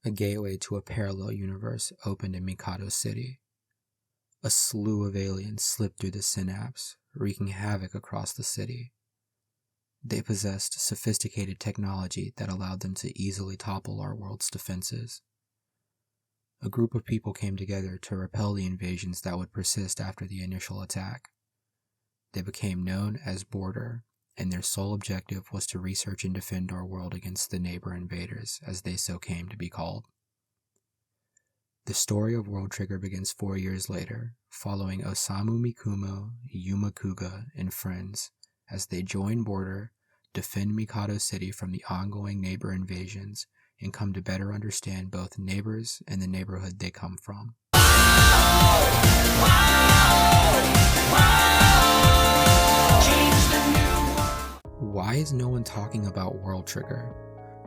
A gateway to a parallel universe opened in Mikado City. A slew of aliens slipped through the synapse, wreaking havoc across the city. They possessed sophisticated technology that allowed them to easily topple our world's defenses. A group of people came together to repel the invasions that would persist after the initial attack. They became known as Border, and their sole objective was to research and defend our world against the neighbor invaders, as they so came to be called. The story of World Trigger begins 4 years later, following Osamu Mikumo, Yuma Kuga, and friends as they join Border, defend Mikado City from the ongoing neighbor invasions, and come to better understand both neighbors and the neighborhood they come from. Why is no one talking about World Trigger?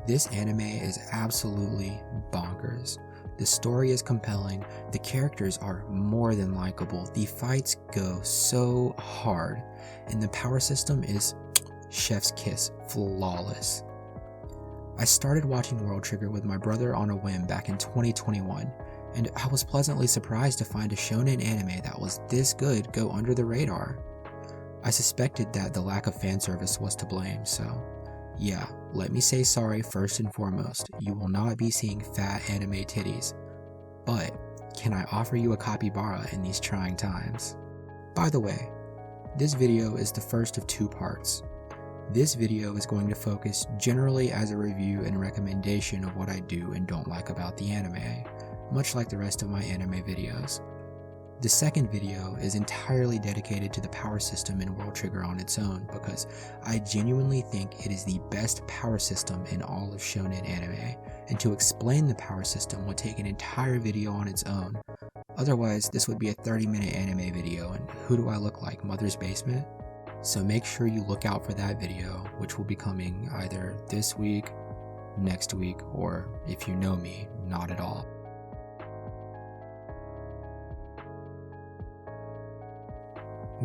This anime is absolutely bonkers. The story is compelling, the characters are more than likable, the fights go so hard, and the power system is chef's kiss, flawless. I started watching World Trigger with my brother on a whim back in 2021, and I was pleasantly surprised to find a shonen anime that was this good go under the radar. I suspected that the lack of fan service was to blame, so yeah, let me say sorry first and foremost. You will not be seeing fat anime titties, but can I offer you a capybara in these trying times? By the way, this video is the first of 2 parts. This video is going to focus generally as a review and recommendation of what I do and don't like about the anime, much like the rest of my anime videos. The second video is entirely dedicated to the power system in World Trigger on its own because I genuinely think it is the best power system in all of shonen anime, and to explain the power system would take an entire video on its own. Otherwise, this would be a 30-minute anime video, and who do I look like, Mother's Basement? So make sure you look out for that video, which will be coming either this week, next week, or if you know me, not at all.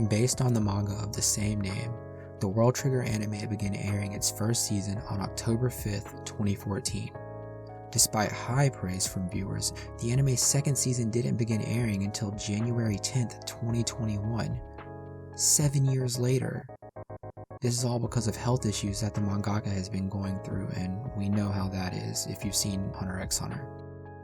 Based on the manga of the same name, the World Trigger anime began airing its first season on October 5th, 2014. Despite high praise from viewers, the anime's second season didn't begin airing until January 10th, 2021. 7 years later. This is all because of health issues that the mangaka has been going through, and we know how that is if you've seen Hunter x Hunter.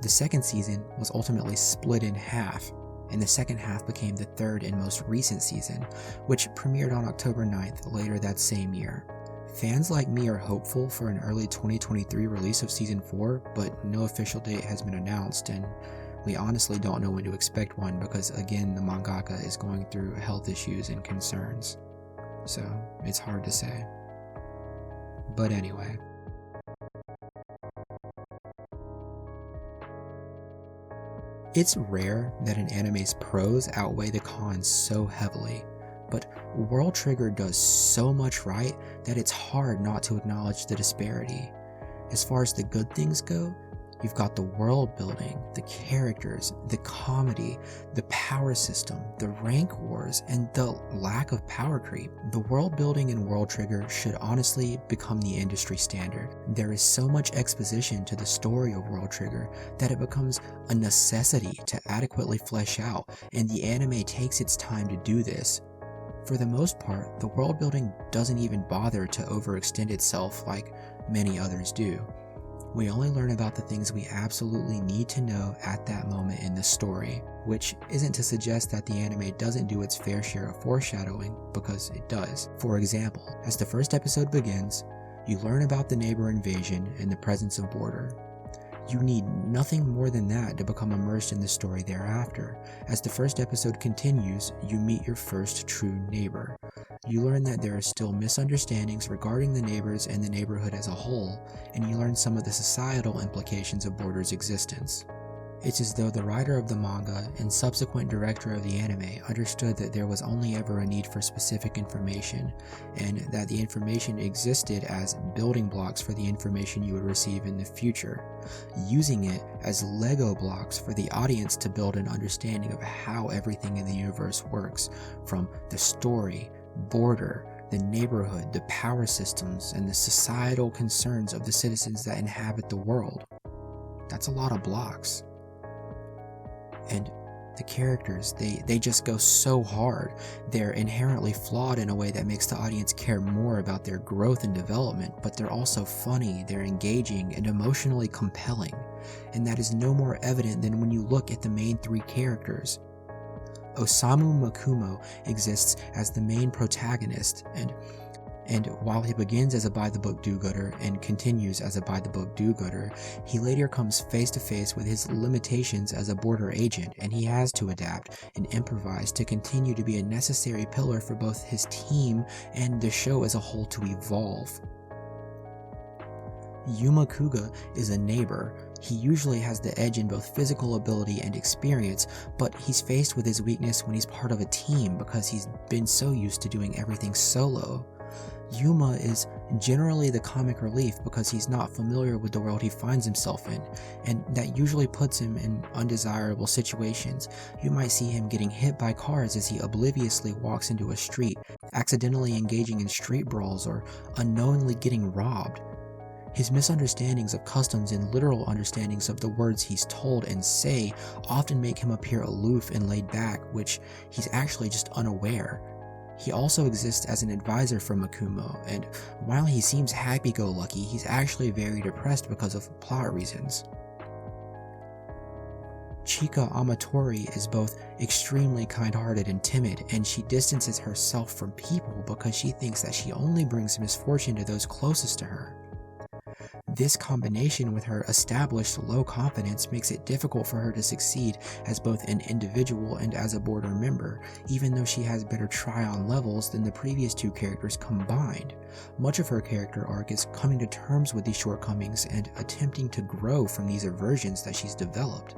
The second season was ultimately split in half, and the second half became the third and most recent season, which premiered on October 9th later that same year. Fans like me are hopeful for an early 2023 release of Season 4, but no official date has been announced, and we honestly don't know when to expect one because, again, the mangaka is going through health issues and concerns. So, it's hard to say. But anyway. It's rare that an anime's pros outweigh the cons so heavily, but World Trigger does so much right that it's hard not to acknowledge the disparity. As far as the good things go, you've got the world building, the characters, the comedy, the power system, the rank wars, and the lack of power creep. The world building in World Trigger should honestly become the industry standard. There is so much exposition to the story of World Trigger that it becomes a necessity to adequately flesh out, and the anime takes its time to do this. For the most part, the world building doesn't even bother to overextend itself like many others do. We only learn about the things we absolutely need to know at that moment in the story, which isn't to suggest that the anime doesn't do its fair share of foreshadowing, because it does. For example, as the first episode begins, you learn about the neighbor invasion and the presence of Border. You need nothing more than that to become immersed in the story thereafter. As the first episode continues, you meet your first true neighbor. You learn that there are still misunderstandings regarding the neighbors and the neighborhood as a whole, and you learn some of the societal implications of Border's existence. It's as though the writer of the manga and subsequent director of the anime understood that there was only ever a need for specific information, and that the information existed as building blocks for the information you would receive in the future, using it as Lego blocks for the audience to build an understanding of how everything in the universe works, from the story, Border, the neighborhood, the power systems, and the societal concerns of the citizens that inhabit the world. That's a lot of blocks. And the characters, they just go so hard. They're inherently flawed in a way that makes the audience care more about their growth and development, but they're also funny, they're engaging, and emotionally compelling. And that is no more evident than when you look at the main three characters. Osamu Makumo exists as the main protagonist, and while he begins as a by-the-book do-gooder and continues as a by-the-book do-gooder, he later comes face-to-face with his limitations as a border agent, and he has to adapt and improvise to continue to be a necessary pillar for both his team and the show as a whole to evolve. Yuma Kuga is a neighbor. He usually has the edge in both physical ability and experience, but he's faced with his weakness when he's part of a team because he's been so used to doing everything solo. Yuma is generally the comic relief because he's not familiar with the world he finds himself in, and that usually puts him in undesirable situations. You might see him getting hit by cars as he obliviously walks into a street, accidentally engaging in street brawls, or unknowingly getting robbed. His misunderstandings of customs and literal understandings of the words he's told and say often make him appear aloof and laid back, which he's actually just unaware. He also exists as an advisor for Makumo, and while he seems happy-go-lucky, he's actually very depressed because of plot reasons. Chika Amatori is both extremely kind-hearted and timid, and she distances herself from people because she thinks that she only brings misfortune to those closest to her. This combination with her established low confidence makes it difficult for her to succeed as both an individual and as a border member, even though she has better try-on levels than the previous two characters combined. Much of her character arc is coming to terms with these shortcomings and attempting to grow from these aversions that she's developed.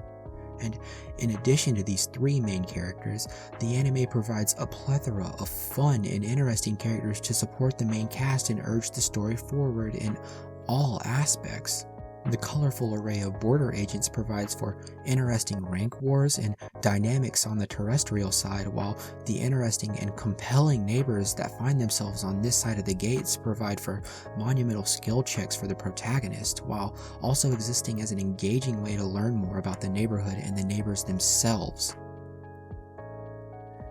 And in addition to these three main characters, the anime provides a plethora of fun and interesting characters to support the main cast and urge the story forward in all aspects. The colorful array of border agents provides for interesting rank wars and dynamics on the terrestrial side, while the interesting and compelling neighbors that find themselves on this side of the gates provide for monumental skill checks for the protagonist, while also existing as an engaging way to learn more about the neighborhood and the neighbors themselves.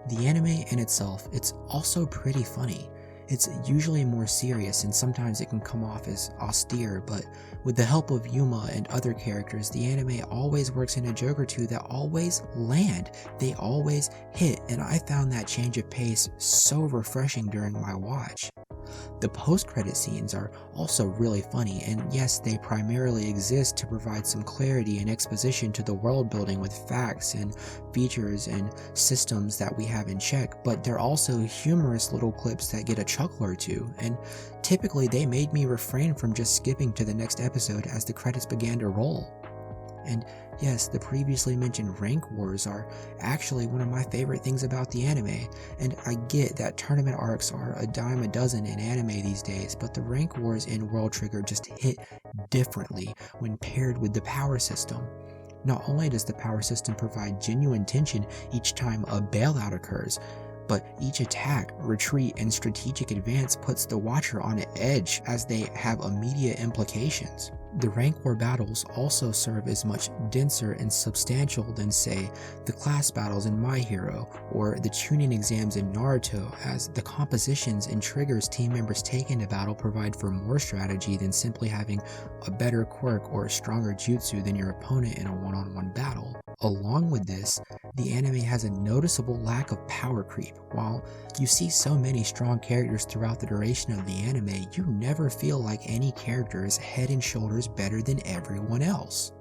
The anime in itself, it's also pretty funny. It's usually more serious and sometimes it can come off as austere, but with the help of Yuma and other characters, the anime always works in a joke or two that always land. They always hit, and I found that change of pace so refreshing during my watch. The post-credit scenes are also really funny, and yes, they primarily exist to provide some clarity and exposition to the world building with facts and features and systems that we have in check, but they're also humorous little clips that get a chuckle or two, and typically they made me refrain from just skipping to the next episode as the credits began to roll. And yes, the previously mentioned rank wars are actually one of my favorite things about the anime, and I get that tournament arcs are a dime a dozen in anime these days, but the rank wars in World Trigger just hit differently when paired with the power system. Not only does the power system provide genuine tension each time a bailout occurs, but each attack, retreat, and strategic advance puts the watcher on edge as they have immediate implications. The rank war battles also serve as much denser and substantial than, say, the class battles in My Hero or the tuning exams in Naruto, as the compositions and triggers team members take into battle provide for more strategy than simply having a better quirk or a stronger jutsu than your opponent in a one-on-one battle. Along with this, the anime has a noticeable lack of power creep. While you see so many strong characters throughout the duration of the anime, you never feel like any character is head and shoulders better than everyone else.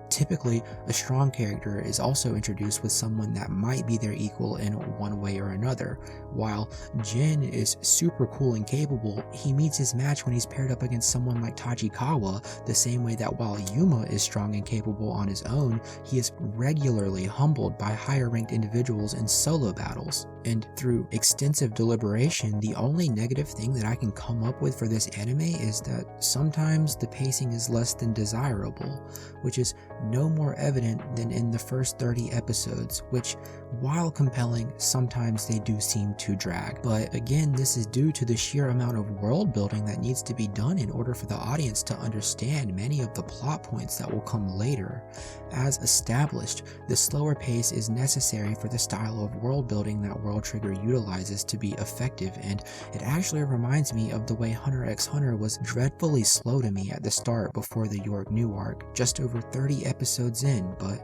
Typically, a strong character is also introduced with someone that might be their equal in one way or another. While Jin is super cool and capable, he meets his match when he's paired up against someone like Tachikawa, the same way that while Yuma is strong and capable on his own, he is regularly humbled by higher ranked individuals in solo battles. And through extensive deliberation, the only negative thing that I can come up with for this anime is that sometimes the pacing is less than desirable, which is no more evident than in the first 30 episodes, which, while compelling, sometimes they do seem to drag. But again, this is due to the sheer amount of world building that needs to be done in order for the audience to understand many of the plot points that will come later. As established, the slower pace is necessary for the style of world building that World Trigger utilizes to be effective, and it actually reminds me of the way Hunter x Hunter was dreadfully slow to me at the start before the York New arc, just over 30 episodes in, but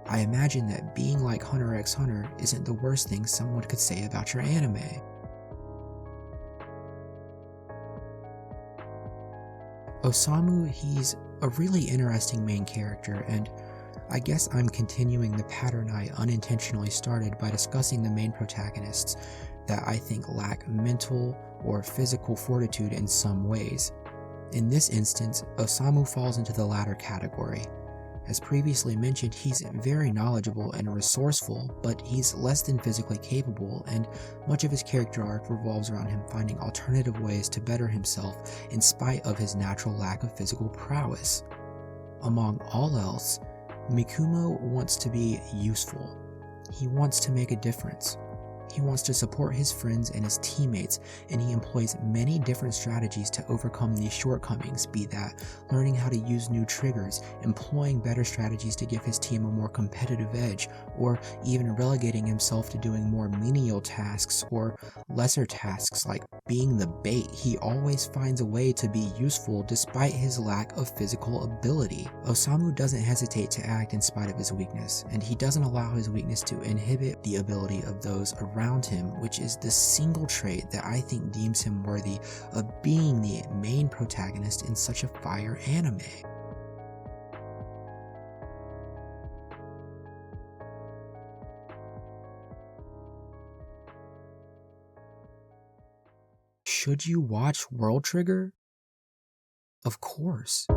I imagine that being like Hunter x Hunter isn't the worst thing someone could say about your anime. Osamu, he's a really interesting main character, and I guess I'm continuing the pattern I unintentionally started by discussing the main protagonists that I think lack mental or physical fortitude in some ways. In this instance, Osamu falls into the latter category. As previously mentioned, he's very knowledgeable and resourceful, but he's less than physically capable, and much of his character arc revolves around him finding alternative ways to better himself in spite of his natural lack of physical prowess. Among all else, Mikumo wants to be useful. He wants to make a difference. He wants to support his friends and his teammates, and he employs many different strategies to overcome these shortcomings, be that learning how to use new triggers, employing better strategies to give his team a more competitive edge, or even relegating himself to doing more menial tasks or lesser tasks like being the bait. He always finds a way to be useful despite his lack of physical ability. Osamu doesn't hesitate to act in spite of his weakness, and he doesn't allow his weakness to inhibit the ability of those around him, which is the single trait that I think deems him worthy of being the main protagonist in such a fire anime. Should you watch World Trigger? Of course.